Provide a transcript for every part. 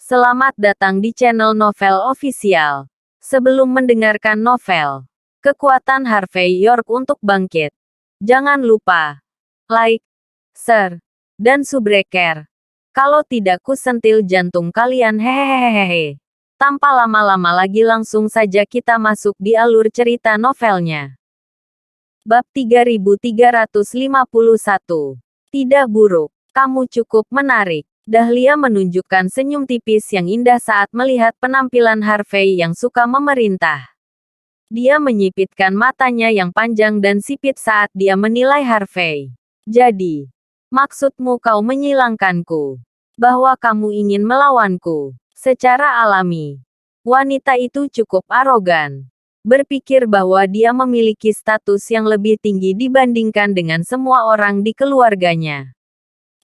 Selamat datang di channel Novel Official. Sebelum mendengarkan novel Kekuatan Harvey York untuk Bangkit, jangan lupa like, share, dan subscribe. Kalau tidak kusentil jantung kalian hehehehe. Tanpa lama-lama lagi langsung saja kita masuk di alur cerita novelnya. Bab 3351. Tidak buruk, kamu cukup menarik. Dahlia menunjukkan senyum tipis yang indah saat melihat penampilan Harvey yang suka memerintah. Dia menyipitkan matanya yang panjang dan sipit saat dia menilai Harvey. Jadi, maksudmu kau menyilangkanku? Bahwa kamu ingin melawanku? Secara alami, wanita itu cukup arogan. Berpikir bahwa dia memiliki status yang lebih tinggi dibandingkan dengan semua orang di keluarganya.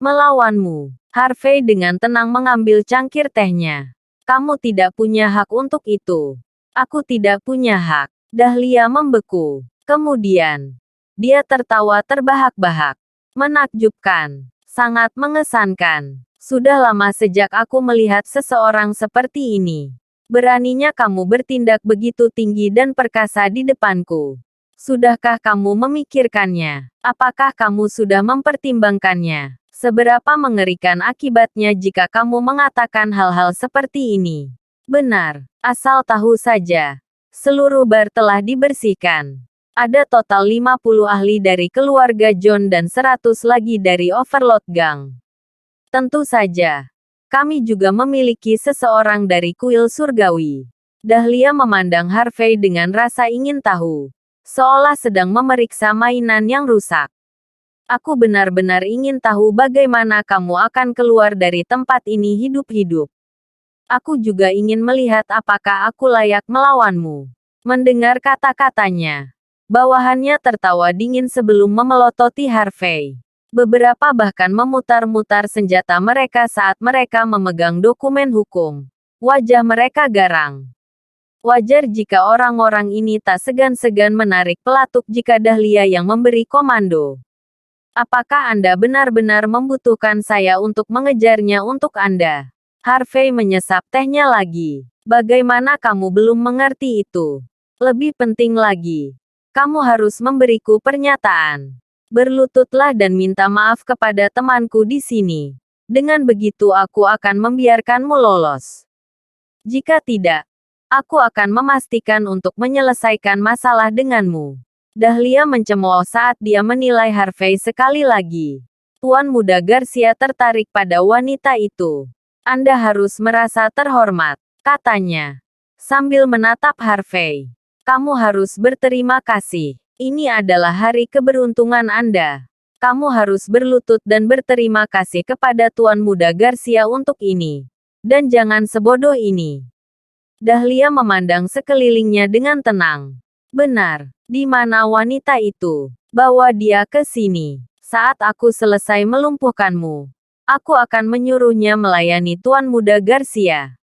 Melawanmu. Harvey dengan tenang mengambil cangkir tehnya. Kamu tidak punya hak untuk itu. Aku tidak punya hak. Dahlia membeku. Kemudian, dia tertawa terbahak-bahak. Menakjubkan. Sangat mengesankan. Sudah lama sejak aku melihat seseorang seperti ini. Beraninya kamu bertindak begitu tinggi dan perkasa di depanku. Sudahkah kamu memikirkannya? Apakah kamu sudah mempertimbangkannya? Seberapa mengerikan akibatnya jika kamu mengatakan hal-hal seperti ini? Benar, asal tahu saja. Seluruh bar telah dibersihkan. Ada total 50 ahli dari keluarga John dan 100 lagi dari Overlord Gang. Tentu saja, kami juga memiliki seseorang dari kuil surgawi. Dahlia memandang Harvey dengan rasa ingin tahu. Seolah sedang memeriksa mainan yang rusak. Aku benar-benar ingin tahu bagaimana kamu akan keluar dari tempat ini hidup-hidup. Aku juga ingin melihat apakah aku layak melawanmu. Mendengar kata-katanya, bawahannya tertawa dingin sebelum memelototi Harvey. Beberapa bahkan memutar-mutar senjata mereka saat mereka memegang dokumen hukum. Wajah mereka garang. Wajar jika orang-orang ini tak segan-segan menarik pelatuk jika Dahlia yang memberi komando. Apakah Anda benar-benar membutuhkan saya untuk mengejarnya untuk Anda? Harvey menyesap tehnya lagi. Bagaimana kamu belum mengerti itu? Lebih penting lagi, kamu harus memberiku pernyataan. Berlututlah dan minta maaf kepada temanku di sini. Dengan begitu aku akan membiarkanmu lolos. Jika tidak, aku akan memastikan untuk menyelesaikan masalah denganmu. Dahlia mencemooh saat dia menilai Harvey sekali lagi. Tuan Muda Garcia tertarik pada wanita itu. Anda harus merasa terhormat, katanya. Sambil menatap Harvey. Kamu harus berterima kasih. Ini adalah hari keberuntungan Anda. Kamu harus berlutut dan berterima kasih kepada Tuan Muda Garcia untuk ini. Dan jangan sebodoh ini. Dahlia memandang sekelilingnya dengan tenang. Benar, di mana wanita itu? Bawa dia ke sini. Saat aku selesai melumpuhkanmu, aku akan menyuruhnya melayani Tuan Muda Garcia.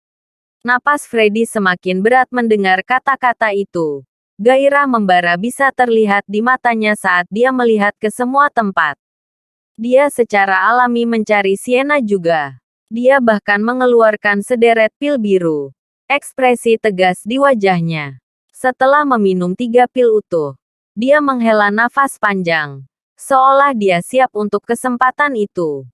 Napas Freddy semakin berat mendengar kata-kata itu. Gairah membara bisa terlihat di matanya saat dia melihat ke semua tempat. Dia secara alami mencari Sienna juga. Dia bahkan mengeluarkan sederet pil biru. Ekspresi tegas di wajahnya. Setelah meminum 3 pil utuh, dia menghela nafas panjang. Seolah dia siap untuk kesempatan itu.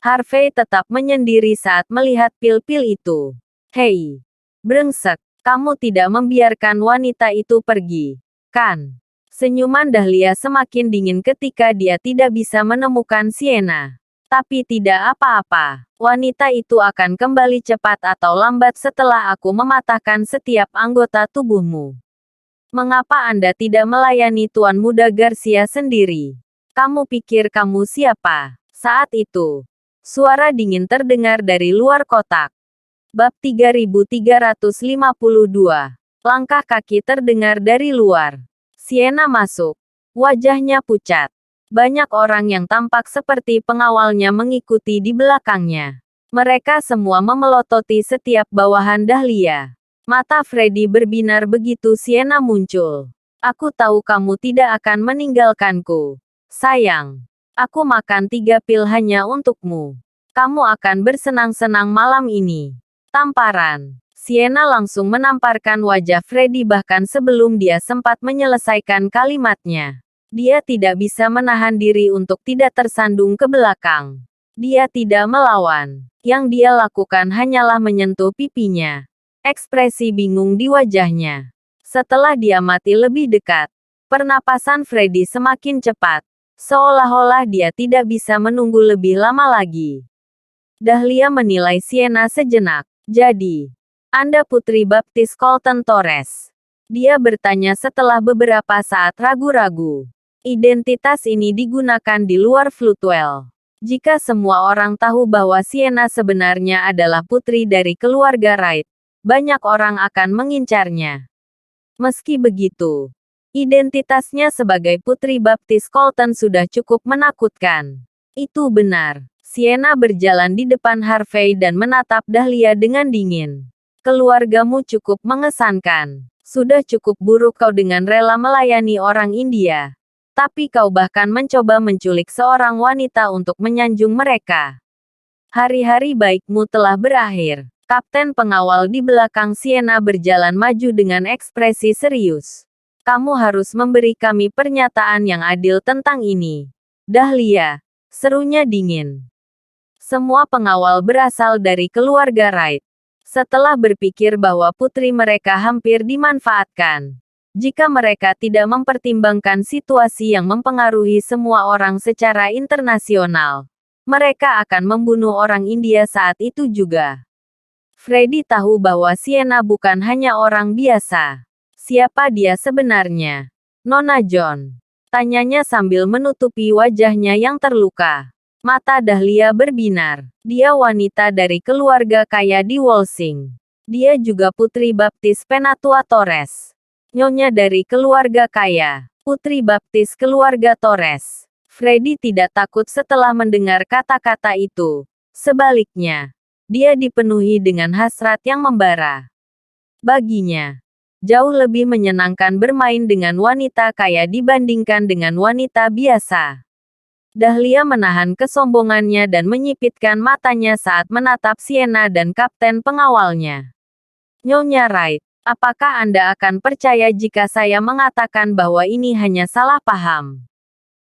Harvey tetap menyendiri saat melihat pil-pil itu. Hei, brengsek, kamu tidak membiarkan wanita itu pergi, kan? Senyuman Dahlia semakin dingin ketika dia tidak bisa menemukan Sienna. Tapi tidak apa-apa, wanita itu akan kembali cepat atau lambat setelah aku mematahkan setiap anggota tubuhmu. Mengapa Anda tidak melayani Tuan Muda Garcia sendiri? Kamu pikir kamu siapa? Saat itu, suara dingin terdengar dari luar kotak. Bab 3352. Langkah kaki terdengar dari luar. Sienna masuk. Wajahnya pucat. Banyak orang yang tampak seperti pengawalnya mengikuti di belakangnya. Mereka semua memelototi setiap bawahan Dahlia. Mata Freddy berbinar begitu Sienna muncul. Aku tahu kamu tidak akan meninggalkanku. Sayang. Aku makan 3 pil hanya untukmu. Kamu akan bersenang-senang malam ini. Tamparan. Sienna langsung menamparkan wajah Freddy bahkan sebelum dia sempat menyelesaikan kalimatnya. Dia tidak bisa menahan diri untuk tidak tersandung ke belakang. Dia tidak melawan. Yang dia lakukan hanyalah menyentuh pipinya. Ekspresi bingung di wajahnya. Setelah dia mati lebih dekat, pernapasan Freddy semakin cepat. Seolah-olah dia tidak bisa menunggu lebih lama lagi. Dahlia menilai Sienna sejenak. Jadi, Anda Putri Baptis Colton Torres? Dia bertanya setelah beberapa saat ragu-ragu. Identitas ini digunakan di luar Floodwell. Jika semua orang tahu bahwa Sienna sebenarnya adalah putri dari keluarga Wright, banyak orang akan mengincarnya. Meski begitu, identitasnya sebagai Putri Baptis Colton sudah cukup menakutkan. Itu benar. Sienna berjalan di depan Harvey dan menatap Dahlia dengan dingin. Keluargamu cukup mengesankan. Sudah cukup buruk kau dengan rela melayani orang India. Tapi kau bahkan mencoba menculik seorang wanita untuk menyanjung mereka. Hari-hari baikmu telah berakhir. Kapten pengawal di belakang Sienna berjalan maju dengan ekspresi serius. Kamu harus memberi kami pernyataan yang adil tentang ini. Dahlia, serunya dingin. Semua pengawal berasal dari keluarga Wright. Setelah berpikir bahwa putri mereka hampir dimanfaatkan. Jika mereka tidak mempertimbangkan situasi yang mempengaruhi semua orang secara internasional, mereka akan membunuh orang India saat itu juga. Freddy tahu bahwa Sienna bukan hanya orang biasa. Siapa dia sebenarnya? Nona John. Tanyanya sambil menutupi wajahnya yang terluka. Mata Dahlia berbinar. Dia wanita dari keluarga kaya di Walsing. Dia juga Putri Baptis Penatua Torres. Nyonya dari keluarga kaya. Putri Baptis keluarga Torres. Freddy tidak takut setelah mendengar kata-kata itu. Sebaliknya, dia dipenuhi dengan hasrat yang membara. Baginya, jauh lebih menyenangkan bermain dengan wanita kaya dibandingkan dengan wanita biasa. Dahlia menahan kesombongannya dan menyipitkan matanya saat menatap Sienna dan kapten pengawalnya. Nyonya Wright, apakah Anda akan percaya jika saya mengatakan bahwa ini hanya salah paham?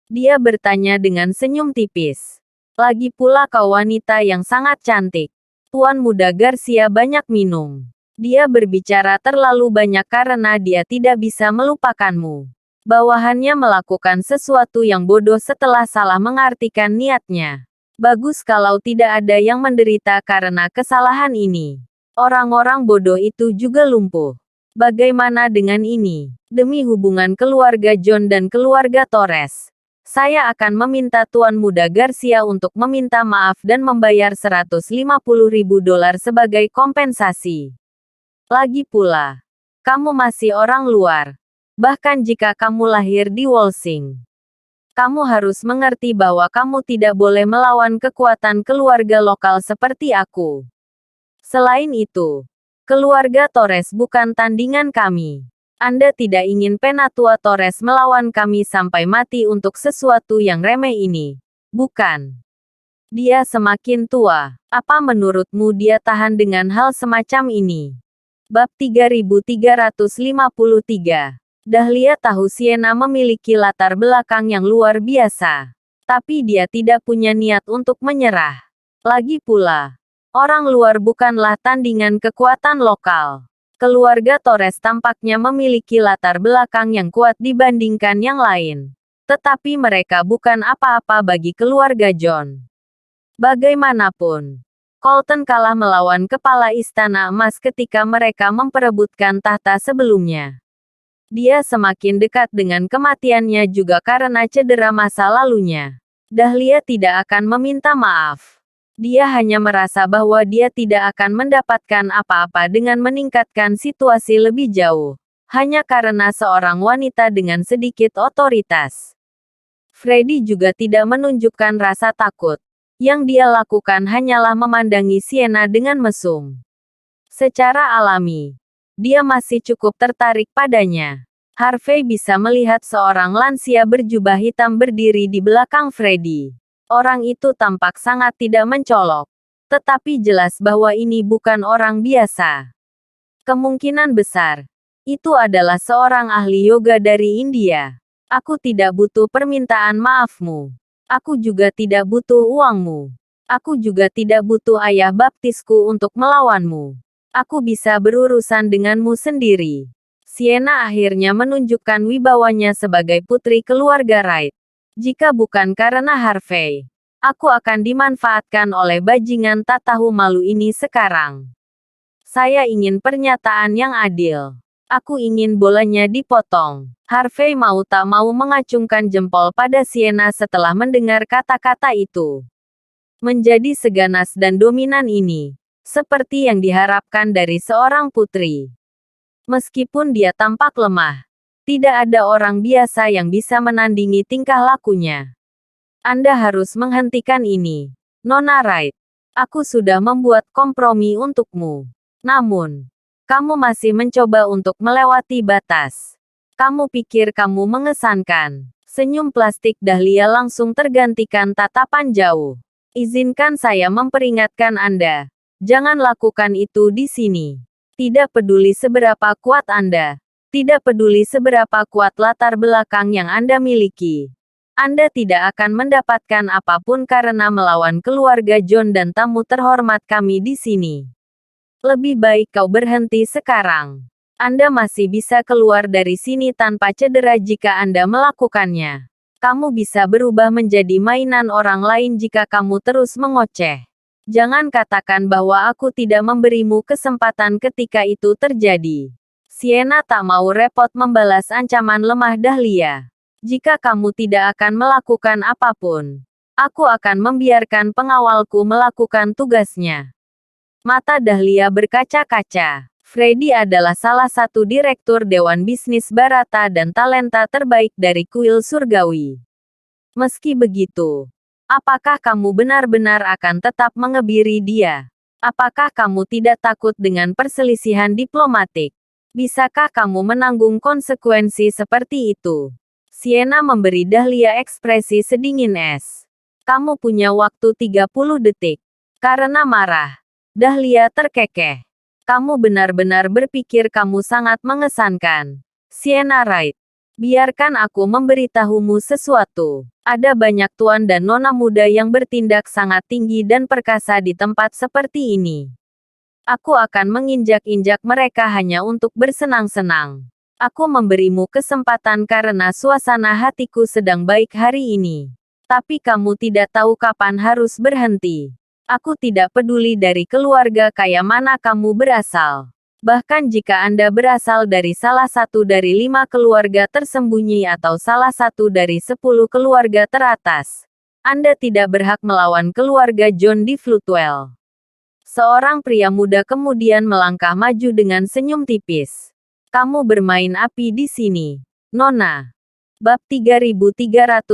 Dia bertanya dengan senyum tipis. Lagi pula kau wanita yang sangat cantik. Tuan Muda Garcia banyak minum. Dia berbicara terlalu banyak karena dia tidak bisa melupakanmu. Bawahannya melakukan sesuatu yang bodoh setelah salah mengartikan niatnya. Bagus kalau tidak ada yang menderita karena kesalahan ini. Orang-orang bodoh itu juga lumpuh. Bagaimana dengan ini? Demi hubungan keluarga John dan keluarga Torres, saya akan meminta Tuan Muda Garcia untuk meminta maaf dan membayar $150.000 sebagai kompensasi. Lagi pula, kamu masih orang luar. Bahkan jika kamu lahir di Walsing, kamu harus mengerti bahwa kamu tidak boleh melawan kekuatan keluarga lokal seperti aku. Selain itu, keluarga Torres bukan tandingan kami. Anda tidak ingin Penatua Torres melawan kami sampai mati untuk sesuatu yang remeh ini, bukan? Dia semakin tua. Apa menurutmu dia tahan dengan hal semacam ini? Bab 3353. Dahlia tahu Sienna memiliki latar belakang yang luar biasa. Tapi dia tidak punya niat untuk menyerah. Lagi pula, orang luar bukanlah tandingan kekuatan lokal. Keluarga Torres tampaknya memiliki latar belakang yang kuat dibandingkan yang lain. Tetapi mereka bukan apa-apa bagi keluarga John. Bagaimanapun, Colton kalah melawan kepala Istana Emas ketika mereka memperebutkan tahta sebelumnya. Dia semakin dekat dengan kematiannya juga karena cedera masa lalunya. Dahlia tidak akan meminta maaf. Dia hanya merasa bahwa dia tidak akan mendapatkan apa-apa dengan meningkatkan situasi lebih jauh. Hanya karena seorang wanita dengan sedikit otoritas. Freddy juga tidak menunjukkan rasa takut. Yang dia lakukan hanyalah memandangi Sienna dengan mesum. Secara alami, dia masih cukup tertarik padanya. Harvey bisa melihat seorang lansia berjubah hitam berdiri di belakang Freddy. Orang itu tampak sangat tidak mencolok. Tetapi jelas bahwa ini bukan orang biasa. Kemungkinan besar, itu adalah seorang ahli yoga dari India. Aku tidak butuh permintaan maafmu. Aku juga tidak butuh uangmu. Aku juga tidak butuh ayah baptisku untuk melawanmu. Aku bisa berurusan denganmu sendiri. Sienna akhirnya menunjukkan wibawanya sebagai putri keluarga Wright. Jika bukan karena Harvey, aku akan dimanfaatkan oleh bajingan tak tahu malu ini sekarang. Saya ingin pernyataan yang adil. Aku ingin bolanya dipotong. Harvey mau tak mau mengacungkan jempol pada Sienna setelah mendengar kata-kata itu. Menjadi seganas dan dominan ini, seperti yang diharapkan dari seorang putri. Meskipun dia tampak lemah, tidak ada orang biasa yang bisa menandingi tingkah lakunya. Anda harus menghentikan ini, Nona Wright. Aku sudah membuat kompromi untukmu. Namun, kamu masih mencoba untuk melewati batas. Kamu pikir kamu mengesankan. Senyum plastik Dahlia langsung tergantikan tatapan jauh. Izinkan saya memperingatkan Anda. Jangan lakukan itu di sini. Tidak peduli seberapa kuat Anda. Tidak peduli seberapa kuat latar belakang yang Anda miliki. Anda tidak akan mendapatkan apapun karena melawan keluarga John dan tamu terhormat kami di sini. Lebih baik kau berhenti sekarang. Anda masih bisa keluar dari sini tanpa cedera jika Anda melakukannya. Kamu bisa berubah menjadi mainan orang lain jika kamu terus mengoceh. Jangan katakan bahwa aku tidak memberimu kesempatan ketika itu terjadi. Sienna tak mau repot membalas ancaman lemah Dahlia. Jika kamu tidak akan melakukan apapun, aku akan membiarkan pengawalku melakukan tugasnya. Mata Dahlia berkaca-kaca. Freddy adalah salah satu direktur Dewan Bisnis Barata dan talenta terbaik dari kuil surgawi. Meski begitu, apakah kamu benar-benar akan tetap mengebiri dia? Apakah kamu tidak takut dengan perselisihan diplomatik? Bisakah kamu menanggung konsekuensi seperti itu? Sienna memberi Dahlia ekspresi sedingin es. Kamu punya waktu 30 detik. Karena marah, Dahlia terkekeh. Kamu benar-benar berpikir kamu sangat mengesankan. Sienna Wright. Biarkan aku memberitahumu sesuatu. Ada banyak tuan dan nona muda yang bertindak sangat tinggi dan perkasa di tempat seperti ini. Aku akan menginjak-injak mereka hanya untuk bersenang-senang. Aku memberimu kesempatan karena suasana hatiku sedang baik hari ini. Tapi kamu tidak tahu kapan harus berhenti. Aku tidak peduli dari keluarga kaya mana kamu berasal. Bahkan jika Anda berasal dari salah satu dari 5 keluarga tersembunyi atau salah satu dari 10 keluarga teratas, Anda tidak berhak melawan keluarga John di Floodwell. Seorang pria muda kemudian melangkah maju dengan senyum tipis. Kamu bermain api di sini, Nona. Bab 3354.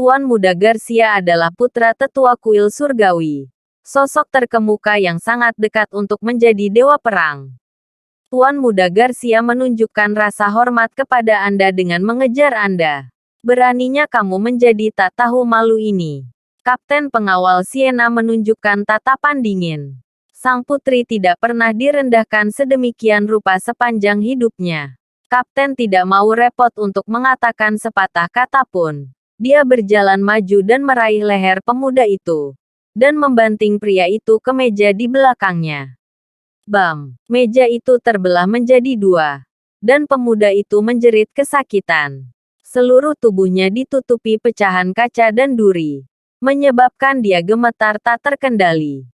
Tuan Muda Garcia adalah putra tetua kuil surgawi. Sosok terkemuka yang sangat dekat untuk menjadi dewa perang. Tuan Muda Garcia menunjukkan rasa hormat kepada Anda dengan mengejar Anda. Beraninya kamu menjadi tak tahu malu ini. Kapten pengawal Sienna menunjukkan tatapan dingin. Sang putri tidak pernah direndahkan sedemikian rupa sepanjang hidupnya. Kapten tidak mau repot untuk mengatakan sepatah kata pun. Dia berjalan maju dan meraih leher pemuda itu. Dan membanting pria itu ke meja di belakangnya. Bam! Meja itu terbelah menjadi 2. Dan pemuda itu menjerit kesakitan. Seluruh tubuhnya ditutupi pecahan kaca dan duri. Menyebabkan dia gemetar tak terkendali.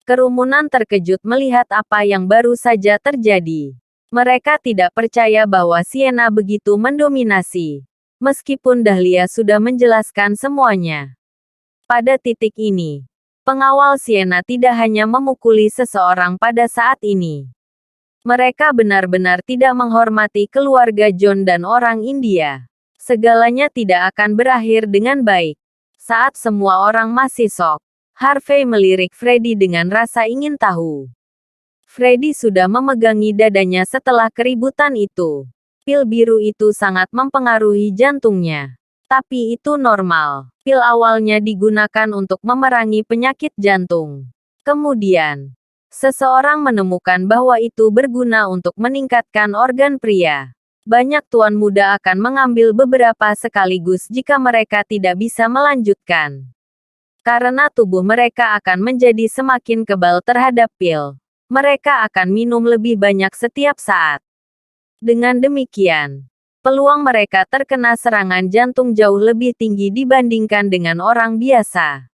Kerumunan terkejut melihat apa yang baru saja terjadi. Mereka tidak percaya bahwa Sienna begitu mendominasi. Meskipun Dahlia sudah menjelaskan semuanya. Pada titik ini, pengawal Sienna tidak hanya memukuli seseorang pada saat ini. Mereka benar-benar tidak menghormati keluarga John dan orang India. Segalanya tidak akan berakhir dengan baik. Saat semua orang masih shock, Harvey melirik Freddy dengan rasa ingin tahu. Freddy sudah memegangi dadanya setelah keributan itu. Pil biru itu sangat mempengaruhi jantungnya. Tapi itu normal. Pil awalnya digunakan untuk memerangi penyakit jantung. Kemudian, seseorang menemukan bahwa itu berguna untuk meningkatkan organ pria. Banyak tuan muda akan mengambil beberapa sekaligus jika mereka tidak bisa melanjutkan. Karena tubuh mereka akan menjadi semakin kebal terhadap pil. Mereka akan minum lebih banyak setiap saat. Dengan demikian, peluang mereka terkena serangan jantung jauh lebih tinggi dibandingkan dengan orang biasa.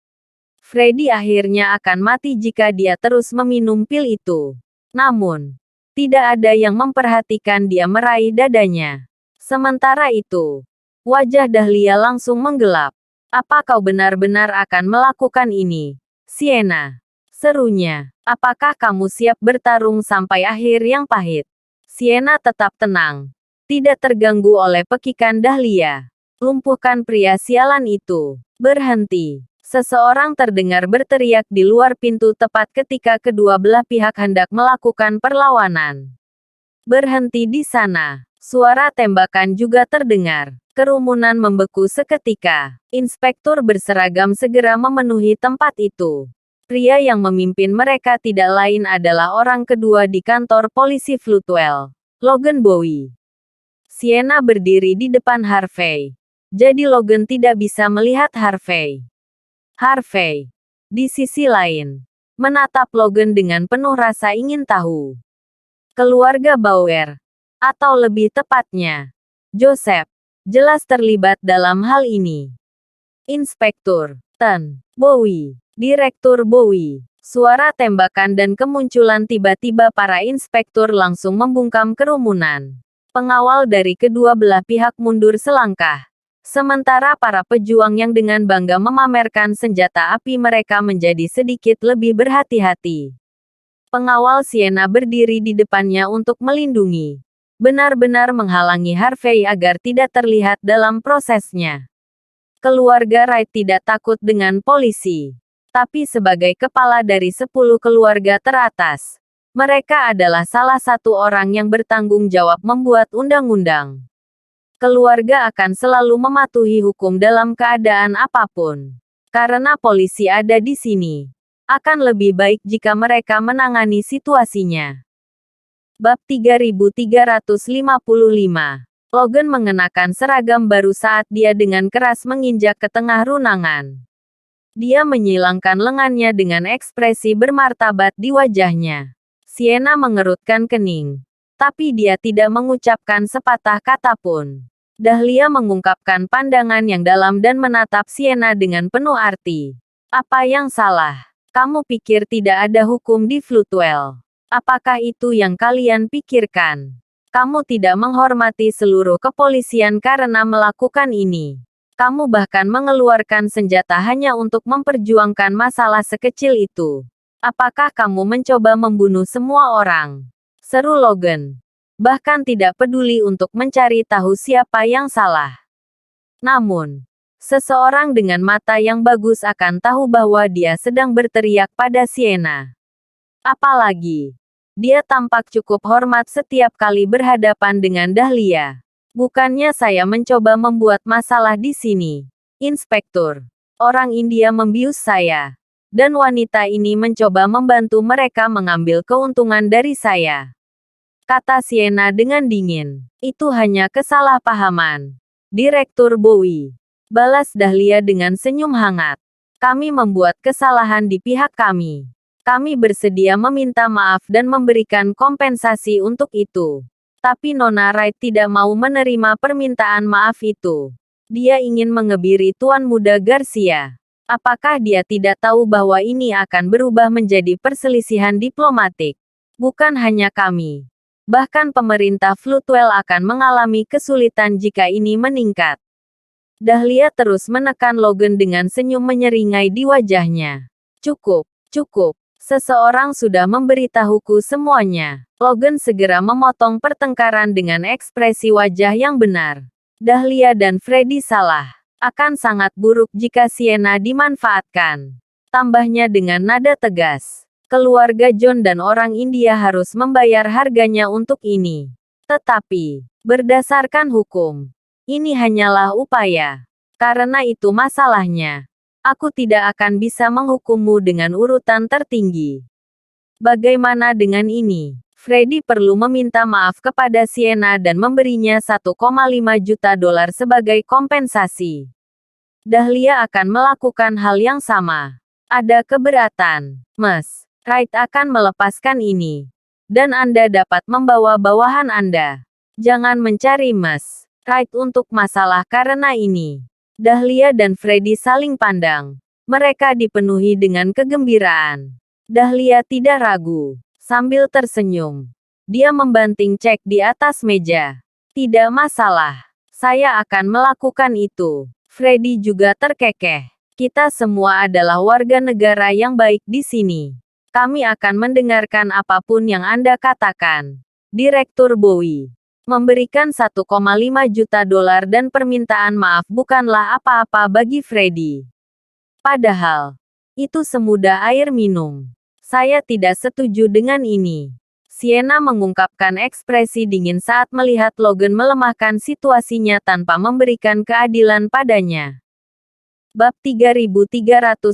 Freddy akhirnya akan mati jika dia terus meminum pil itu. Namun, tidak ada yang memperhatikan dia meraih dadanya. Sementara itu, wajah Dahlia langsung menggelap. Apa kau benar-benar akan melakukan ini, Sienna? Serunya. Apakah kamu siap bertarung sampai akhir yang pahit? Sienna tetap tenang. Tidak terganggu oleh pekikan Dahlia. Lumpuhkan pria sialan itu. Berhenti. Seseorang terdengar berteriak di luar pintu tepat ketika kedua belah pihak hendak melakukan perlawanan. Berhenti di sana. Suara tembakan juga terdengar. Kerumunan membeku seketika. Inspektur berseragam segera memenuhi tempat itu. Pria yang memimpin mereka tidak lain adalah orang kedua di kantor polisi Floodwell, Logan Bowie. Sienna berdiri di depan Harvey. Jadi Logan tidak bisa melihat Harvey. Harvey, di sisi lain, menatap Logan dengan penuh rasa ingin tahu. Keluarga Bauer, atau lebih tepatnya, Joseph, jelas terlibat dalam hal ini. Inspektur Ten Bowie, Direktur Bowie. Suara tembakan dan kemunculan tiba-tiba para inspektur langsung membungkam kerumunan. Pengawal dari kedua belah pihak mundur selangkah. Sementara para pejuang yang dengan bangga memamerkan senjata api mereka menjadi sedikit lebih berhati-hati. Pengawal Sienna berdiri di depannya untuk melindungi. Benar-benar menghalangi Harvey agar tidak terlihat dalam prosesnya. Keluarga Wright tidak takut dengan polisi. Tapi sebagai kepala dari 10 keluarga teratas, mereka adalah salah satu orang yang bertanggung jawab membuat undang-undang. Keluarga akan selalu mematuhi hukum dalam keadaan apapun. Karena polisi ada di sini, akan lebih baik jika mereka menangani situasinya. Bab 3355. Logan mengenakan seragam baru saat dia dengan keras menginjak ke tengah runangan. Dia menyilangkan lengannya dengan ekspresi bermartabat di wajahnya. Sienna mengerutkan kening. Tapi dia tidak mengucapkan sepatah kata pun. Dahlia mengungkapkan pandangan yang dalam dan menatap Sienna dengan penuh arti. Apa yang salah? Kamu pikir tidak ada hukum di Floodwell? Apakah itu yang kalian pikirkan? Kamu tidak menghormati seluruh kepolisian karena melakukan ini. Kamu bahkan mengeluarkan senjata hanya untuk memperjuangkan masalah sekecil itu. Apakah kamu mencoba membunuh semua orang? Seru Logan. Bahkan tidak peduli untuk mencari tahu siapa yang salah. Namun, seseorang dengan mata yang bagus akan tahu bahwa dia sedang berteriak pada Sienna. Apalagi, dia tampak cukup hormat setiap kali berhadapan dengan Dahlia. Bukannya saya mencoba membuat masalah di sini, Inspektur. Orang India membius saya. Dan wanita ini mencoba membantu mereka mengambil keuntungan dari saya. Kata Sienna dengan dingin. Itu hanya kesalahpahaman. Direktur Bowie. Balas Dahlia dengan senyum hangat. Kami membuat kesalahan di pihak kami. Kami bersedia meminta maaf dan memberikan kompensasi untuk itu. Tapi Nona Wright tidak mau menerima permintaan maaf itu. Dia ingin mengebiri Tuan Muda Garcia. Apakah dia tidak tahu bahwa ini akan berubah menjadi perselisihan diplomatik? Bukan hanya kami. Bahkan pemerintah Floodwell akan mengalami kesulitan jika ini meningkat. Dahlia terus menekan Logan dengan senyum menyeringai di wajahnya. Cukup, cukup. Seseorang sudah memberitahuku semuanya. Logan segera memotong pertengkaran dengan ekspresi wajah yang benar. Dahlia dan Freddy salah. Akan sangat buruk jika Sienna dimanfaatkan. Tambahnya dengan nada tegas. Keluarga John dan orang India harus membayar harganya untuk ini. Tetapi, berdasarkan hukum, ini hanyalah upaya. Karena itu masalahnya. Aku tidak akan bisa menghukummu dengan urutan tertinggi. Bagaimana dengan ini? Freddy perlu meminta maaf kepada Sienna dan memberinya 1,5 juta dolar sebagai kompensasi. Dahlia akan melakukan hal yang sama. Ada keberatan, Mas. Wright akan melepaskan ini. Dan Anda dapat membawa bawahan Anda. Jangan mencari Mas Wright untuk masalah karena ini. Dahlia dan Freddy saling pandang. Mereka dipenuhi dengan kegembiraan. Dahlia tidak ragu. Sambil tersenyum. Dia membanting cek di atas meja. Tidak masalah. Saya akan melakukan itu. Freddy juga terkekeh. Kita semua adalah warga negara yang baik di sini. Kami akan mendengarkan apapun yang Anda katakan. Direktur Bowie. Memberikan 1,5 juta dolar dan permintaan maaf bukanlah apa-apa bagi Freddy. Padahal, itu semudah air minum. Saya tidak setuju dengan ini. Sienna mengungkapkan ekspresi dingin saat melihat Logan melemahkan situasinya tanpa memberikan keadilan padanya. Bab 3356.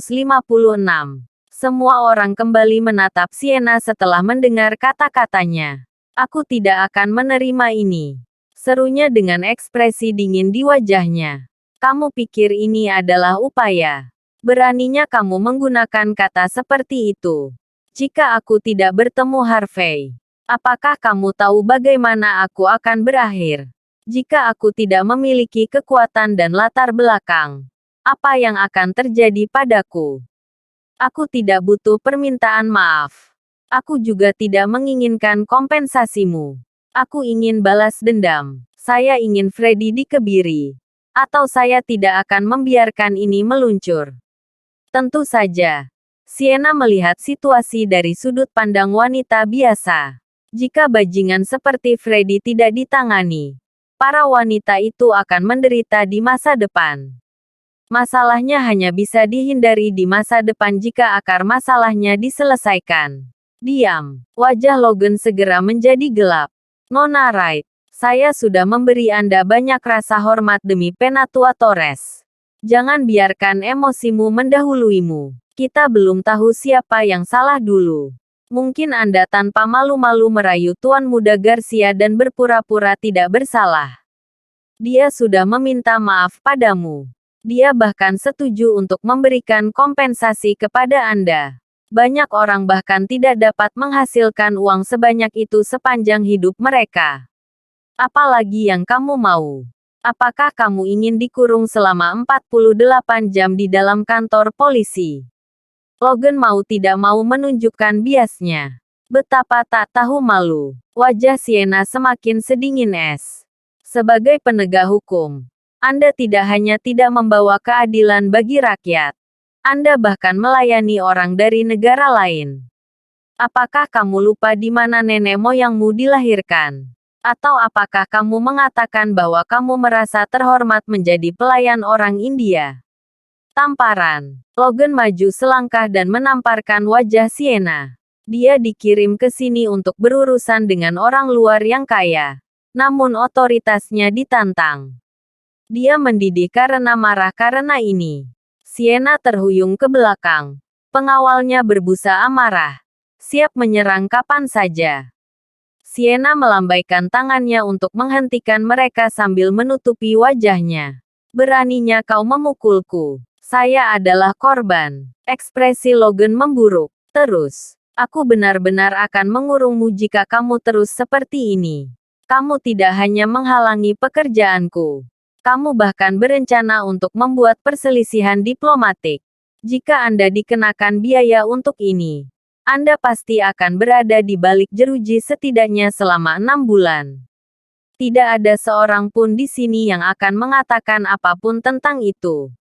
Semua orang kembali menatap Sienna setelah mendengar kata-katanya. Aku tidak akan menerima ini. Serunya dengan ekspresi dingin di wajahnya. Kamu pikir ini adalah upaya? Beraninya kamu menggunakan kata seperti itu. Jika aku tidak bertemu Harvey, apakah kamu tahu bagaimana aku akan berakhir? Jika aku tidak memiliki kekuatan dan latar belakang, apa yang akan terjadi padaku? Aku tidak butuh permintaan maaf. Aku juga tidak menginginkan kompensasimu. Aku ingin balas dendam. Saya ingin Freddy dikebiri. Atau saya tidak akan membiarkan ini meluncur. Tentu saja. Sienna melihat situasi dari sudut pandang wanita biasa. Jika bajingan seperti Freddy tidak ditangani, para wanita itu akan menderita di masa depan. Masalahnya hanya bisa dihindari di masa depan jika akar masalahnya diselesaikan. Diam. Wajah Logan segera menjadi gelap. Nona Wright, saya sudah memberi Anda banyak rasa hormat demi Penatua Torres. Jangan biarkan emosimu mendahuluimu. Kita belum tahu siapa yang salah dulu. Mungkin Anda tanpa malu-malu merayu Tuan Muda Garcia dan berpura-pura tidak bersalah. Dia sudah meminta maaf padamu. Dia bahkan setuju untuk memberikan kompensasi kepada Anda. Banyak orang bahkan tidak dapat menghasilkan uang sebanyak itu sepanjang hidup mereka. Apalagi yang kamu mau? Apakah kamu ingin dikurung selama 48 jam di dalam kantor polisi? Logan mau tidak mau menunjukkan biasnya. Betapa tak tahu malu. Wajah Sienna semakin sedingin es. Sebagai penegak hukum, Anda tidak hanya tidak membawa keadilan bagi rakyat, Anda bahkan melayani orang dari negara lain. Apakah kamu lupa di mana nenek moyangmu dilahirkan? Atau apakah kamu mengatakan bahwa kamu merasa terhormat menjadi pelayan orang India? Tamparan. Logan maju selangkah dan menamparkan wajah Sienna. Dia dikirim ke sini untuk berurusan dengan orang luar yang kaya. Namun otoritasnya ditantang. Dia mendidih karena marah karena ini. Sienna terhuyung ke belakang. Pengawalnya berbusa amarah. Siap menyerang kapan saja. Sienna melambaikan tangannya untuk menghentikan mereka sambil menutupi wajahnya. Beraninya kau memukulku. Saya adalah korban. Ekspresi Logan memburuk. Terus. Aku benar-benar akan mengurungmu jika kamu terus seperti ini. Kamu tidak hanya menghalangi pekerjaanku. Kamu bahkan berencana untuk membuat perselisihan diplomatik. Jika Anda dikenakan biaya untuk ini, Anda pasti akan berada di balik jeruji setidaknya selama 6 bulan. Tidak ada seorang pun di sini yang akan mengatakan apapun tentang itu.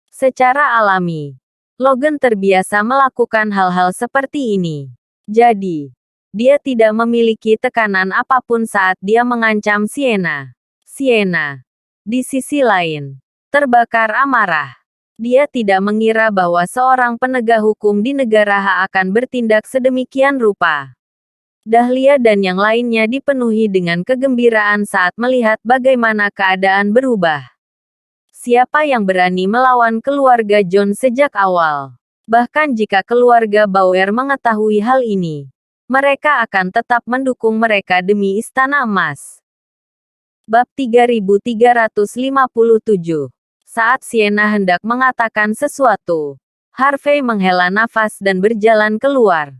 Secara alami, Logan terbiasa melakukan hal-hal seperti ini. Jadi, dia tidak memiliki tekanan apapun saat dia mengancam Sienna. Sienna, di sisi lain, terbakar amarah. Dia tidak mengira bahwa seorang penegak hukum di negara H akan bertindak sedemikian rupa. Dahlia dan yang lainnya dipenuhi dengan kegembiraan saat melihat bagaimana keadaan berubah. Siapa yang berani melawan keluarga John sejak awal? Bahkan jika keluarga Bauer mengetahui hal ini, mereka akan tetap mendukung mereka demi Istana Emas. Bab 3357. Saat Sienna hendak mengatakan sesuatu, Harvey menghela nafas dan berjalan keluar.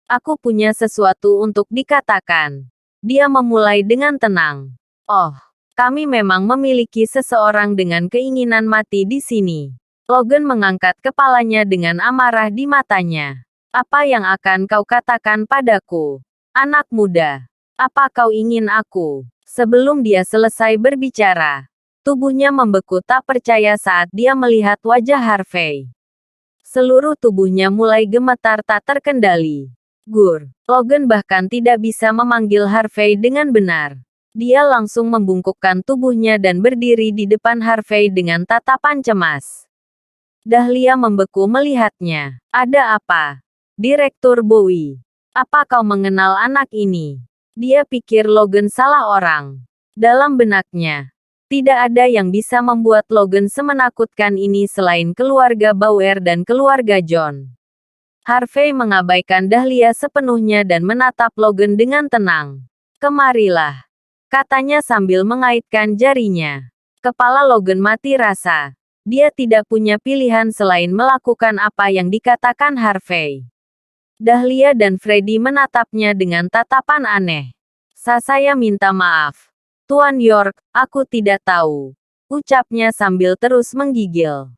Aku punya sesuatu untuk dikatakan. Dia memulai dengan tenang. Oh, kami memang memiliki seseorang dengan keinginan mati di sini. Logan mengangkat kepalanya dengan amarah di matanya. Apa yang akan kau katakan padaku? Anak muda. Apa kau ingin aku? Sebelum dia selesai berbicara, tubuhnya membeku tak percaya saat dia melihat wajah Harvey. Seluruh tubuhnya mulai gemetar tak terkendali. Gur. Logan bahkan tidak bisa memanggil Harvey dengan benar. Dia langsung membungkukkan tubuhnya dan berdiri di depan Harvey dengan tatapan cemas. Dahlia membeku melihatnya. Ada apa? Direktur Bowie. Apa kau mengenal anak ini? Dia pikir Logan salah orang. Dalam benaknya, tidak ada yang bisa membuat Logan semenakutkan ini selain keluarga Bauer dan keluarga John. Harvey mengabaikan Dahlia sepenuhnya dan menatap Logan dengan tenang. Kemarilah, katanya sambil mengaitkan jarinya. Kepala Logan mati rasa. Dia tidak punya pilihan selain melakukan apa yang dikatakan Harvey. Dahlia dan Freddy menatapnya dengan tatapan aneh. Saya minta maaf. Tuan York, aku tidak tahu. Ucapnya sambil terus menggigil.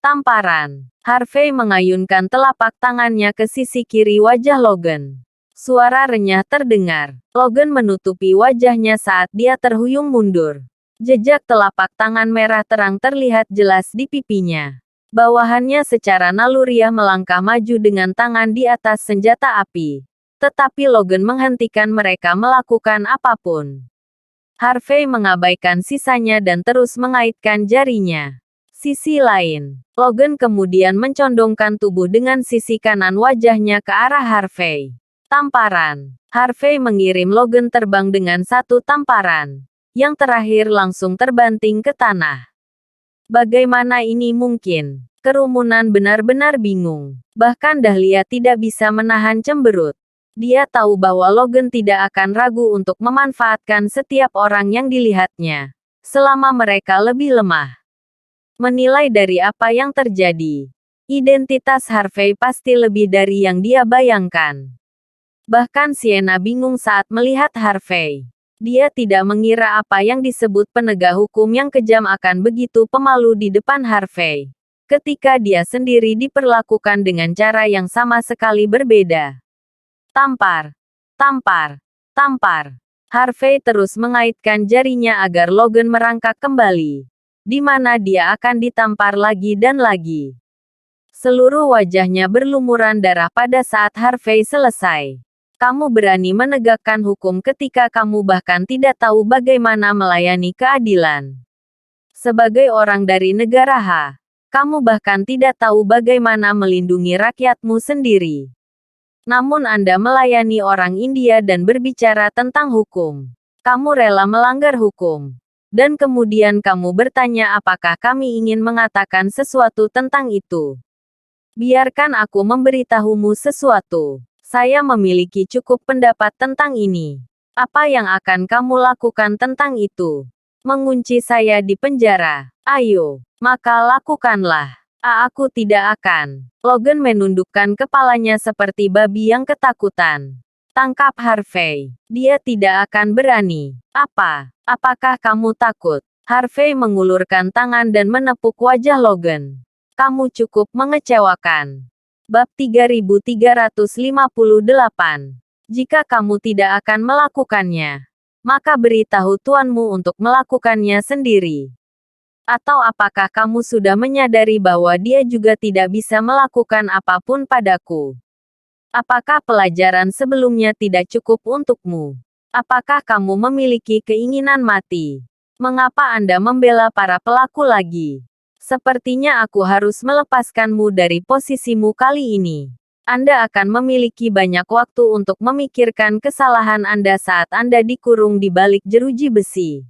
Tamparan. Harvey mengayunkan telapak tangannya ke sisi kiri wajah Logan. Suara renyah terdengar. Logan menutupi wajahnya saat dia terhuyung mundur. Jejak telapak tangan merah terang terlihat jelas di pipinya. Bawahannya secara naluriah melangkah maju dengan tangan di atas senjata api. Tetapi Logan menghentikan mereka melakukan apapun. Harvey mengabaikan sisanya dan terus mengaitkan jarinya. Sisi lain, Logan kemudian mencondongkan tubuh dengan sisi kanan wajahnya ke arah Harvey. Tamparan. Harvey mengirim Logan terbang dengan satu tamparan. Yang terakhir langsung terbanting ke tanah. Bagaimana ini mungkin? Kerumunan benar-benar bingung. Bahkan Dahlia tidak bisa menahan cemberut. Dia tahu bahwa Logan tidak akan ragu untuk memanfaatkan setiap orang yang dilihatnya, selama mereka lebih lemah. Menilai dari apa yang terjadi, identitas Harvey pasti lebih dari yang dia bayangkan. Bahkan Sienna bingung saat melihat Harvey. Dia tidak mengira apa yang disebut penegak hukum yang kejam akan begitu pemalu di depan Harvey. Ketika dia sendiri diperlakukan dengan cara yang sama sekali berbeda. Tampar, tampar, tampar. Harvey terus mengaitkan jarinya agar Logan merangkak kembali. Di mana dia akan ditampar lagi dan lagi. Seluruh wajahnya berlumuran darah pada saat Harvey selesai. Kamu berani menegakkan hukum ketika kamu bahkan tidak tahu bagaimana melayani keadilan. Sebagai orang dari negara H, kamu bahkan tidak tahu bagaimana melindungi rakyatmu sendiri. Namun Anda melayani orang India dan berbicara tentang hukum. Kamu rela melanggar hukum. Dan kemudian kamu bertanya apakah kami ingin mengatakan sesuatu tentang itu. Biarkan aku memberitahumu sesuatu. Saya memiliki cukup pendapat tentang ini. Apa yang akan kamu lakukan tentang itu? Mengunci saya di penjara. Ayo, maka lakukanlah. Aku tidak akan. Logan menundukkan kepalanya seperti babi yang ketakutan. Tangkap Harvey. Dia tidak akan berani. Apa? Apakah kamu takut? Harvey mengulurkan tangan dan menepuk wajah Logan. Kamu cukup mengecewakan. Bab 3358. Jika kamu tidak akan melakukannya, maka beritahu tuanmu untuk melakukannya sendiri. Atau apakah kamu sudah menyadari bahwa dia juga tidak bisa melakukan apapun padaku? Apakah pelajaran sebelumnya tidak cukup untukmu? Apakah kamu memiliki keinginan mati? Mengapa Anda membela para pelaku lagi? Sepertinya aku harus melepaskanmu dari posisimu kali ini. Anda akan memiliki banyak waktu untuk memikirkan kesalahan Anda saat Anda dikurung di balik jeruji besi.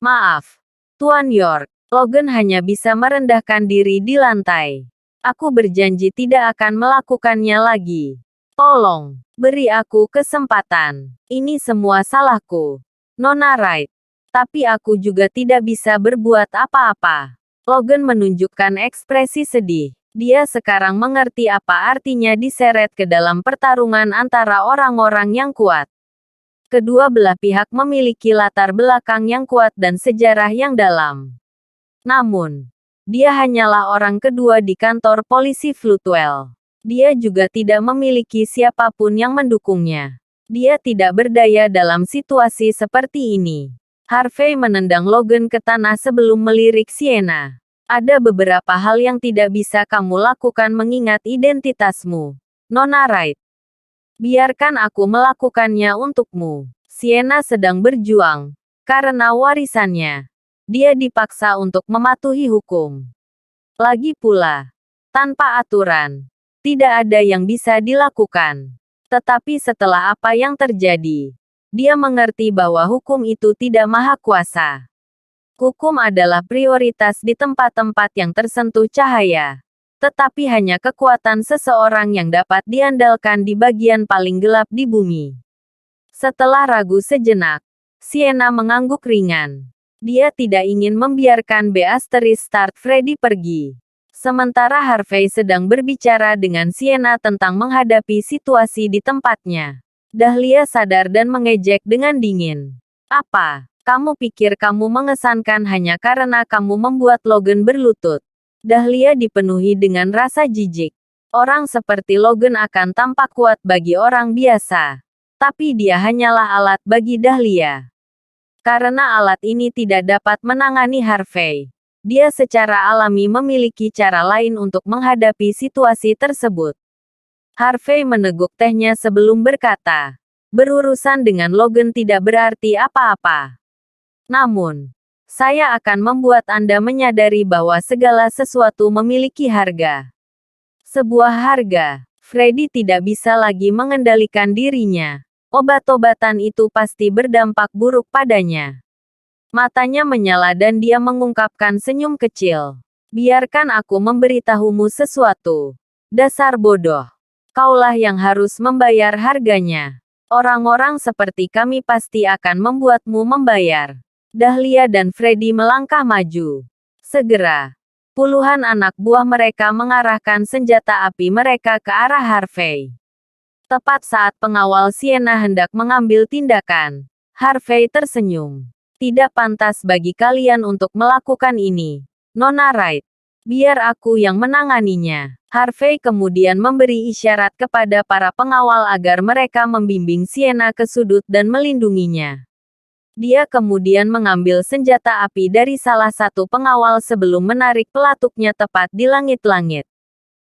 Maaf. Tuan York, Logan hanya bisa merendahkan diri di lantai. Aku berjanji tidak akan melakukannya lagi. Tolong, beri aku kesempatan. Ini semua salahku. Nona Wright. Tapi aku juga tidak bisa berbuat apa-apa. Logan menunjukkan ekspresi sedih. Dia sekarang mengerti apa artinya diseret ke dalam pertarungan antara orang-orang yang kuat. Kedua belah pihak memiliki latar belakang yang kuat dan sejarah yang dalam. Namun, dia hanyalah orang kedua di kantor polisi Floodwell. Dia juga tidak memiliki siapapun yang mendukungnya. Dia tidak berdaya dalam situasi seperti ini. Harvey menendang Logan ke tanah sebelum melirik Sienna. Ada beberapa hal yang tidak bisa kamu lakukan mengingat identitasmu, Nona Wright. Biarkan aku melakukannya untukmu. Sienna sedang berjuang. Karena warisannya, dia dipaksa untuk mematuhi hukum. Lagi pula, tanpa aturan, tidak ada yang bisa dilakukan. Tetapi setelah apa yang terjadi, dia mengerti bahwa hukum itu tidak maha kuasa. Hukum adalah prioritas di tempat-tempat yang tersentuh cahaya. Tetapi hanya kekuatan seseorang yang dapat diandalkan di bagian paling gelap di bumi. Setelah ragu sejenak, Sienna mengangguk ringan. Dia tidak ingin membiarkan Start Freddy pergi. Sementara Harvey sedang berbicara dengan Sienna tentang menghadapi situasi di tempatnya. Dahlia sadar dan mengejek dengan dingin. Apa? Kamu pikir kamu mengesankan hanya karena kamu membuat Logan berlutut? Dahlia dipenuhi dengan rasa jijik. Orang seperti Logan akan tampak kuat bagi orang biasa. Tapi dia hanyalah alat bagi Dahlia. Karena alat ini tidak dapat menangani Harvey. Dia secara alami memiliki cara lain untuk menghadapi situasi tersebut. Harvey meneguk tehnya sebelum berkata, berurusan dengan Logan tidak berarti apa-apa. Namun, saya akan membuat Anda menyadari bahwa segala sesuatu memiliki harga. Sebuah harga. Freddy tidak bisa lagi mengendalikan dirinya. Obat-obatan itu pasti berdampak buruk padanya. Matanya menyala dan dia mengungkapkan senyum kecil. Biarkan aku memberitahumu sesuatu. Dasar bodoh. Kaulah yang harus membayar harganya. Orang-orang seperti kami pasti akan membuatmu membayar. Dahlia dan Freddy melangkah maju. Segera, puluhan anak buah mereka mengarahkan senjata api mereka ke arah Harvey. Tepat saat pengawal Sienna hendak mengambil tindakan, Harvey tersenyum. Tidak pantas bagi kalian untuk melakukan ini, Nona Wright. Biar aku yang menanganinya. Harvey kemudian memberi isyarat kepada para pengawal agar mereka membimbing Sienna ke sudut dan melindunginya. Dia kemudian mengambil senjata api dari salah satu pengawal sebelum menarik pelatuknya tepat di langit-langit.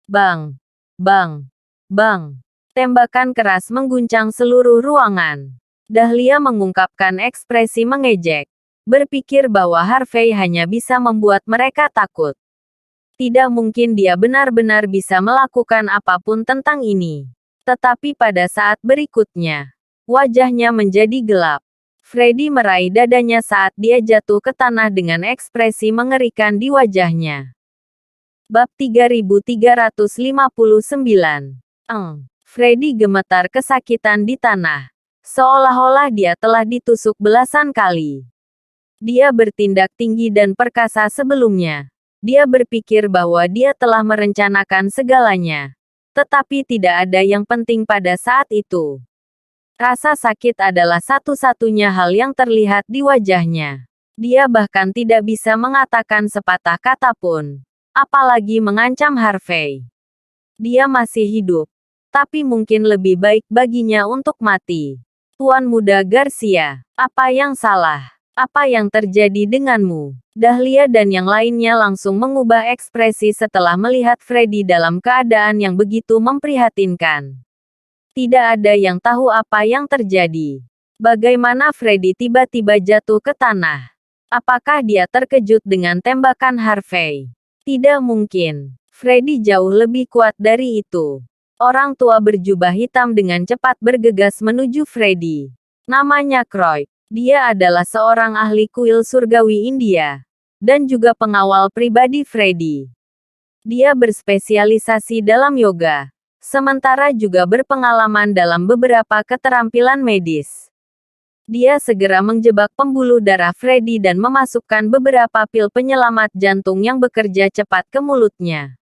Bang! Bang! Bang! Tembakan keras mengguncang seluruh ruangan. Dahlia mengungkapkan ekspresi mengejek. Berpikir bahwa Harvey hanya bisa membuat mereka takut. Tidak mungkin dia benar-benar bisa melakukan apapun tentang ini. Tetapi pada saat berikutnya, wajahnya menjadi gelap. Freddy meraih dadanya saat dia jatuh ke tanah dengan ekspresi mengerikan di wajahnya. Bab 3359. Freddy gemetar kesakitan di tanah. Seolah-olah dia telah ditusuk belasan kali. Dia bertindak tinggi dan perkasa sebelumnya. Dia berpikir bahwa dia telah merencanakan segalanya. Tetapi tidak ada yang penting pada saat itu. Rasa sakit adalah satu-satunya hal yang terlihat di wajahnya. Dia bahkan tidak bisa mengatakan sepatah kata pun. Apalagi mengancam Harvey. Dia masih hidup. Tapi mungkin lebih baik baginya untuk mati. Tuan Muda Garcia, apa yang salah? Apa yang terjadi denganmu? Dahlia dan yang lainnya langsung mengubah ekspresi setelah melihat Freddy dalam keadaan yang begitu memprihatinkan. Tidak ada yang tahu apa yang terjadi. Bagaimana Freddy tiba-tiba jatuh ke tanah? Apakah dia terkejut dengan tembakan Harvey? Tidak mungkin. Freddy jauh lebih kuat dari itu. Orang tua berjubah hitam dengan cepat bergegas menuju Freddy. Namanya Croy. Dia adalah seorang ahli kuil surgawi India. dan juga pengawal pribadi Freddy. Dia berspesialisasi dalam yoga, sementara juga berpengalaman dalam beberapa keterampilan medis. Dia segera menjebak pembuluh darah Freddy dan memasukkan beberapa pil penyelamat jantung yang bekerja cepat ke mulutnya.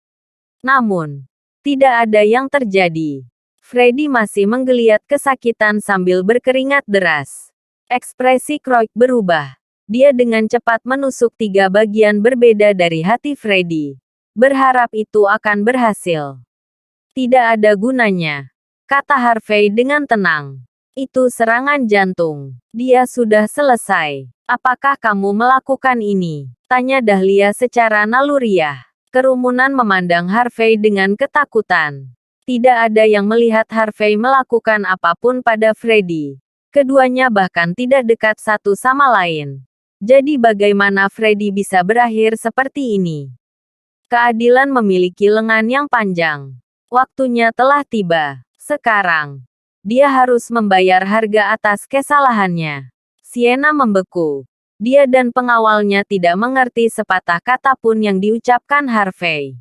Namun, tidak ada yang terjadi. Freddy masih menggeliat kesakitan sambil berkeringat deras. Ekspresi Croix berubah. Dia dengan cepat menusuk 3 bagian berbeda dari hati Freddy. Berharap itu akan berhasil. Tidak ada gunanya, kata Harvey dengan tenang. Itu serangan jantung. Dia sudah selesai. Apakah kamu melakukan ini? Tanya Dahlia secara naluriah. Kerumunan memandang Harvey dengan ketakutan. Tidak ada yang melihat Harvey melakukan apapun pada Freddy. Keduanya bahkan tidak dekat satu sama lain. Jadi bagaimana Freddy bisa berakhir seperti ini? Keadilan memiliki lengan yang panjang. Waktunya telah tiba. Sekarang, dia harus membayar harga atas kesalahannya. Sienna membeku. Dia dan pengawalnya tidak mengerti sepatah kata pun yang diucapkan Harvey.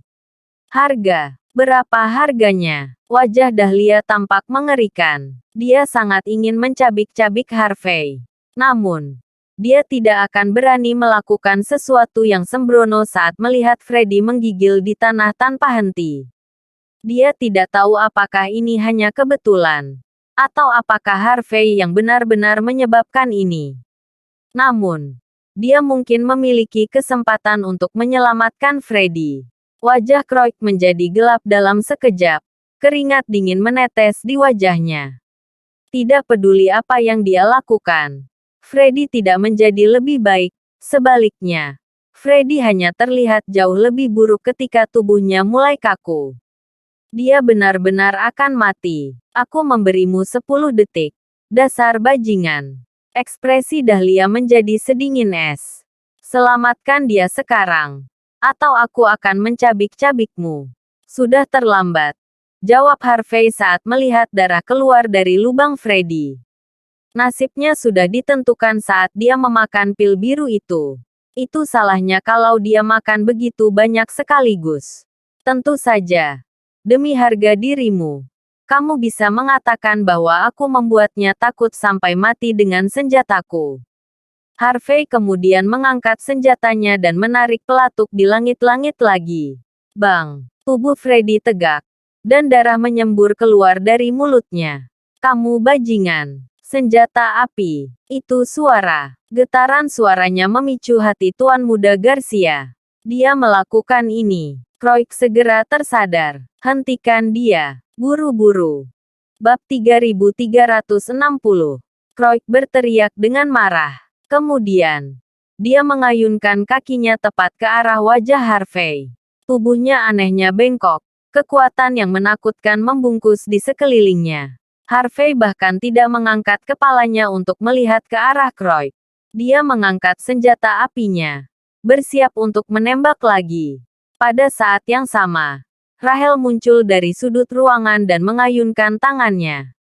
Harga. Berapa harganya? Wajah Dahlia tampak mengerikan. Dia sangat ingin mencabik-cabik Harvey. Namun, dia tidak akan berani melakukan sesuatu yang sembrono saat melihat Freddy menggigil di tanah tanpa henti. Dia tidak tahu apakah ini hanya kebetulan, atau apakah Harvey yang benar-benar menyebabkan ini. Namun, dia mungkin memiliki kesempatan untuk menyelamatkan Freddy. Wajah Croix menjadi gelap dalam sekejap. Keringat dingin menetes di wajahnya. Tidak peduli apa yang dia lakukan, Freddy tidak menjadi lebih baik. Sebaliknya, Freddy hanya terlihat jauh lebih buruk ketika tubuhnya mulai kaku. Dia benar-benar akan mati. Aku memberimu 10 detik. Dasar bajingan. Ekspresi Dahlia menjadi sedingin es. Selamatkan dia sekarang, atau aku akan mencabik-cabikmu. Sudah terlambat, jawab Harvey saat melihat darah keluar dari lubang Freddy. Nasibnya sudah ditentukan saat dia memakan pil biru itu. Itu salahnya kalau dia makan begitu banyak sekaligus. Tentu saja, demi harga dirimu, kamu bisa mengatakan bahwa aku membuatnya takut sampai mati dengan senjataku. Harvey kemudian mengangkat senjatanya dan menarik pelatuk di langit-langit lagi. Bang! Tubuh Freddy tegak, dan darah menyembur keluar dari mulutnya. Kamu bajingan! Senjata api! Itu suara. Getaran suaranya memicu hati Tuan Muda Garcia. Dia melakukan ini. Croix segera tersadar. Hentikan dia. Buru-buru. Bab 3360. Croix berteriak dengan marah. Kemudian, dia mengayunkan kakinya tepat ke arah wajah Harvey. Tubuhnya anehnya bengkok. Kekuatan yang menakutkan membungkus di sekelilingnya. Harvey bahkan tidak mengangkat kepalanya untuk melihat ke arah Croix. Dia mengangkat senjata apinya, bersiap untuk menembak lagi. Pada saat yang sama, Rahel muncul dari sudut ruangan dan mengayunkan tangannya.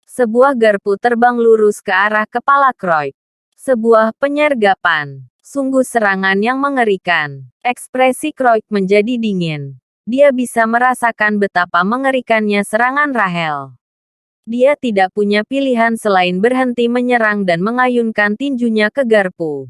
Sebuah garpu terbang lurus ke arah kepala Croix. Sebuah penyergapan. Sungguh serangan yang mengerikan. Ekspresi Croix menjadi dingin. Dia bisa merasakan betapa mengerikannya serangan Rahel. Dia tidak punya pilihan selain berhenti menyerang dan mengayunkan tinjunya ke garpu.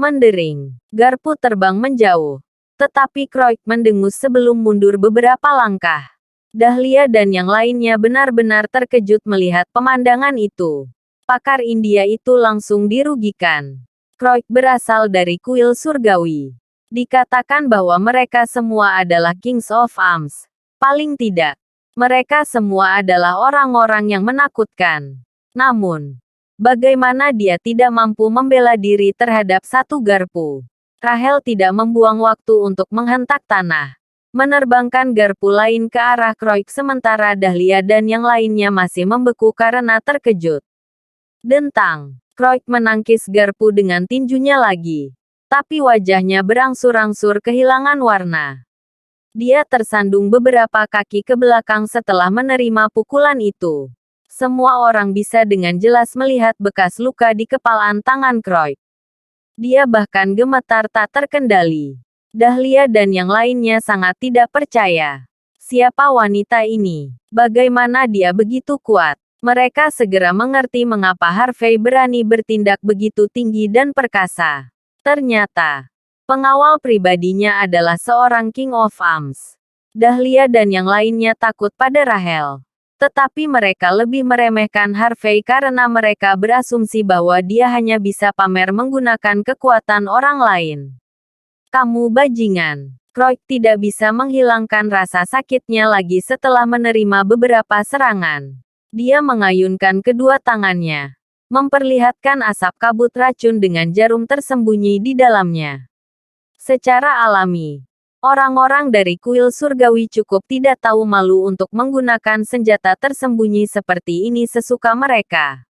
Mendering, garpu terbang menjauh. Tetapi Croix mendengus sebelum mundur beberapa langkah. Dahlia dan yang lainnya benar-benar terkejut melihat pemandangan itu. Pakar India itu langsung dirugikan. Croix berasal dari kuil surgawi. Dikatakan bahwa mereka semua adalah Kings of Arms. Paling tidak, mereka semua adalah orang-orang yang menakutkan. Namun, bagaimana dia tidak mampu membela diri terhadap satu garpu? Rahel tidak membuang waktu untuk menghentak tanah. Menerbangkan garpu lain ke arah Croix sementara Dahlia dan yang lainnya masih membeku karena terkejut. Dentang. Croix menangkis garpu dengan tinjunya lagi. Tapi wajahnya berangsur-angsur kehilangan warna. Dia tersandung beberapa kaki ke belakang setelah menerima pukulan itu. Semua orang bisa dengan jelas melihat bekas luka di kepalan tangan Croix. Dia bahkan gemetar tak terkendali. Dahlia dan yang lainnya sangat tidak percaya. Siapa wanita ini? Bagaimana dia begitu kuat? Mereka segera mengerti mengapa Harvey berani bertindak begitu tinggi dan perkasa. Ternyata, pengawal pribadinya adalah seorang King of Arms. Dahlia dan yang lainnya takut pada Rahel. Tetapi mereka lebih meremehkan Harvey karena mereka berasumsi bahwa dia hanya bisa pamer menggunakan kekuatan orang lain. Kamu bajingan. Croix tidak bisa menghilangkan rasa sakitnya lagi setelah menerima beberapa serangan. Dia mengayunkan kedua tangannya, memperlihatkan asap kabut racun dengan jarum tersembunyi di dalamnya. Secara alami, orang-orang dari kuil surgawi cukup tidak tahu malu untuk menggunakan senjata tersembunyi seperti ini sesuka mereka.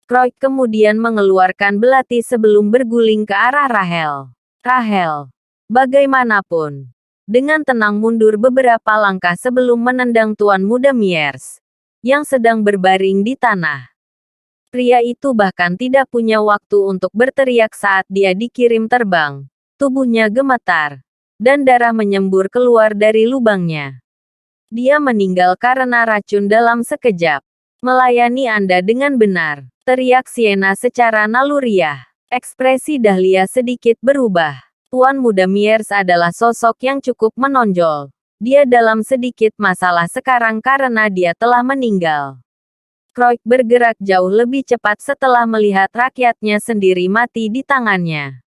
Croix kemudian mengeluarkan belati sebelum berguling ke arah Rahel. Rahel, bagaimanapun, dengan tenang mundur beberapa langkah sebelum menendang Tuan Muda Myers yang sedang berbaring di tanah. Pria itu bahkan tidak punya waktu untuk berteriak saat dia dikirim terbang. Tubuhnya gemetar, dan darah menyembur keluar dari lubangnya. Dia meninggal karena racun dalam sekejap. Melayani Anda dengan benar, teriak Sienna secara naluriah. Ekspresi Dahlia sedikit berubah. Tuan Muda Myers adalah sosok yang cukup menonjol. Dia dalam sedikit masalah sekarang karena dia telah meninggal. Croix bergerak jauh lebih cepat setelah melihat rakyatnya sendiri mati di tangannya.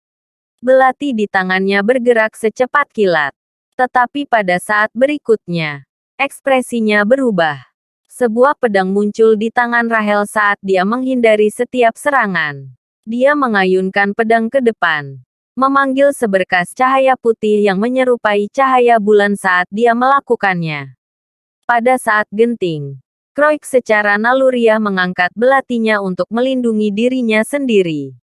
Belati di tangannya bergerak secepat kilat. Tetapi pada saat berikutnya, ekspresinya berubah. Sebuah pedang muncul di tangan Rahel saat dia menghindari setiap serangan. Dia mengayunkan pedang ke depan, memanggil seberkas cahaya putih yang menyerupai cahaya bulan saat dia melakukannya. Pada saat genting, Croix secara naluriah mengangkat belatinya untuk melindungi dirinya sendiri.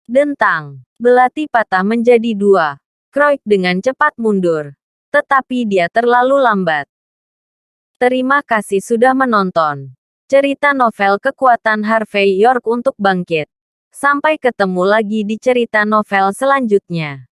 Dentang, belati patah menjadi dua. Croix dengan cepat mundur. Tetapi dia terlalu lambat. Terima kasih sudah menonton cerita novel Kekuatan Harvey York untuk Bangkit. Sampai ketemu lagi di cerita novel selanjutnya.